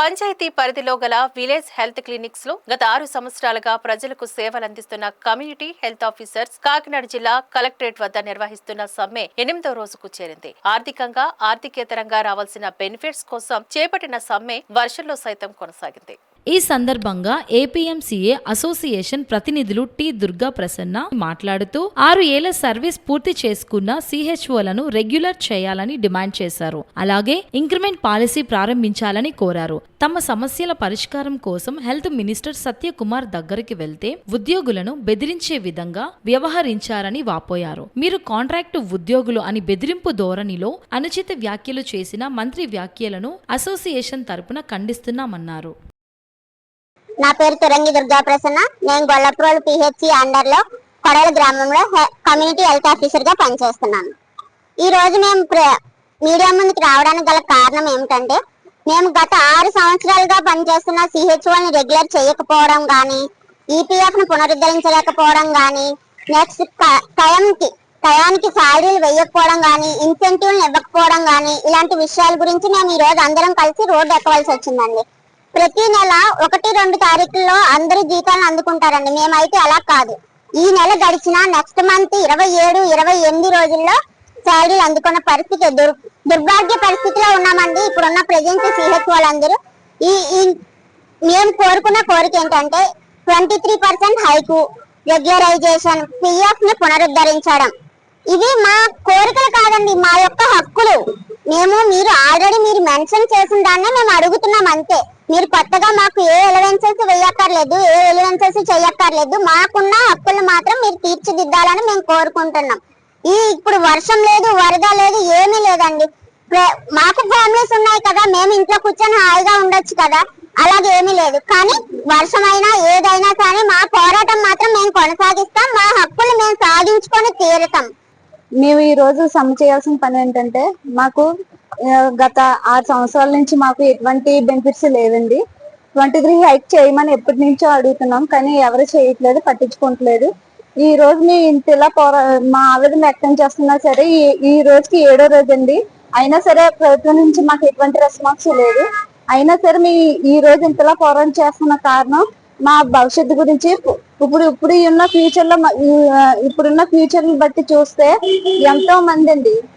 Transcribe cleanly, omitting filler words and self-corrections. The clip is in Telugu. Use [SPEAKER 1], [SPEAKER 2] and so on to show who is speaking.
[SPEAKER 1] పంచాయతీ పరిధిలో గల విలేజ్ హెల్త్ క్లినిక్స్ లో గత 6 సంవత్సరాలుగా ప్రజలకు సేవలందిస్తున్న కమ్యూనిటీ హెల్త్ ఆఫీసర్స్ కాకినాడ జిల్లా కలెక్టరేట్ వద్ద నిర్వహిస్తున్న సమ్మె 8వ రోజుకు చేరింది. ఆర్థికంగా ఆర్థికేతరంగా రావాల్సిన బెనిఫిట్స్ కోసం చేపట్టిన సమ్మె వర్షంలో సైతం కొనసాగింది.
[SPEAKER 2] ఈ సందర్భంగా ఏపీఎంసీఏ అసోసియేషన్ ప్రతినిధులు టి దుర్గా ప్రసన్న మాట్లాడుతూ 6 ఏళ్ల సర్వీస్ పూర్తి చేసుకున్న సిహెచ్ఓలను రెగ్యులర్ చేయాలని డిమాండ్ చేశారు. అలాగే ఇంక్రిమెంట్ పాలసీ ప్రారంభించాలని కోరారు. తమ సమస్యల పరిష్కారం కోసం హెల్త్ మినిస్టర్ సత్యకుమార్ దగ్గరికి వెళ్తే ఉద్యోగులను బెదిరించే విధంగా వ్యవహరించారని వాపోయారు. మీరు కాంట్రాక్టు ఉద్యోగులు అని బెదిరింపు ధోరణిలో అనుచిత వ్యాఖ్యలు చేసిన మంత్రి వ్యాఖ్యలను అసోసియేషన్ తరపున ఖండిస్తున్నామన్నారు.
[SPEAKER 3] నా పేరు తురంగి దుర్గా ప్రసన్న. నేను గొల్లప్రోలు పిహెచ్సి అండర్ లో కొడల గ్రామంలో కమ్యూనిటీ హెల్త్ ఆఫీసర్ గా పనిచేస్తున్నాను. ఈ రోజు మేము మీడియా ముందుకు రావడానికి గల కారణం ఏమిటంటే, మేము గత 6 సంవత్సరాలుగా పనిచేస్తున్న సిహెచ్ఓని రెగ్యులర్ చేయకపోవడం గానీ, ఈపీఎఫ్ ను పునరుద్ధరించలేకపోవడం గానీ, నెక్స్ట్ టయానికి శాలరీలు వేయకపోవడం గానీ, ఇన్సెంటివ్లు ఇవ్వకపోవడం గానీ, ఇలాంటి విషయాల గురించి మేము ఈ రోజు అందరం కలిసి రోడ్డు ఎక్కవలసి వచ్చిందండి. ప్రతి నెల 1-2 తారీఖుల్లో అందరూ జీతాలను అందుకుంటారండి. మేమైతే అలా కాదు. ఈ నెల గడిచిన నెక్స్ట్ మంత్ 27-28 రోజుల్లో శాలరీలు అందుకున్న పరిస్థితి దుర్భాగ్య పరిస్థితిలో ఉన్నామండి. ఇప్పుడున్న ప్రెజెంట్ సిహెచ్ వాళ్ళందరూ మేము కోరుకున్న కోరిక ఏంటంటే 23% హైకు, రెగ్యులరైజేషన్, పిఎఫ్ ని పునరుద్ధరించడం. ఇవి మా కోరికలు కాదండి, మా యొక్క హక్కులు. మీరు ఆల్రెడీ మెన్షన్ చేసిన దాన్నే మేము అడుగుతున్నాం అంతే. మీరు కొత్తగా మాకు ఏ ఎలివెన్సెస్ వేయక్కర్లేదు, ఏ ఎలివెన్సెస్ చేయక్కర్లేదు. మాకున్న హక్కులు మాత్రం మీరు తీర్చిదిద్దాలని మేము కోరుకుంటున్నాం. ఇప్పుడు వర్షం లేదు, వరద లేదు, ఏమీ లేదండి. మాకు ఫ్యామిలీస్ ఉన్నాయి కదా, మేము ఇంట్లో కూర్చొని హాయిగా ఉండొచ్చు కదా, అలాగే ఏమీ లేదు. కానీ వర్షమైనా ఏదైనా కానీ మా పోరాటం మాత్రం మేము కొనసాగిస్తాం. మా హక్కులు మేము సాధించుకొని తీరుతాం.
[SPEAKER 4] మేము ఈ రోజు సమ్మె చేయాల్సిన పని ఏంటంటే, మాకు గత 6 సంవత్సరాల నుంచి మాకు ఎటువంటి బెనిఫిట్స్ లేవండి. 23 హైక్ చేయమని ఎప్పటి నుంచో అడుగుతున్నాం, కానీ ఎవరు చేయట్లేదు, పట్టించుకోవట్లేదు. ఈ రోజు మేము ఇంతలా మా ఆవేదన వ్యక్తం చేస్తున్నా సరే, ఈ రోజుకి 7వ రోజు అండి. అయినా సరే ప్రభుత్వం నుంచి మాకు ఎటువంటి రెస్పాన్స్ లేదు. అయినా సరే ఈ రోజు ఇంతలా పోరాటం చేస్తున్న కారణం మా భవిష్యత్తు గురించి. ఇప్పుడున్న ఫ్యూచర్ ని బట్టి చూస్తే ఎంతో మంది అండి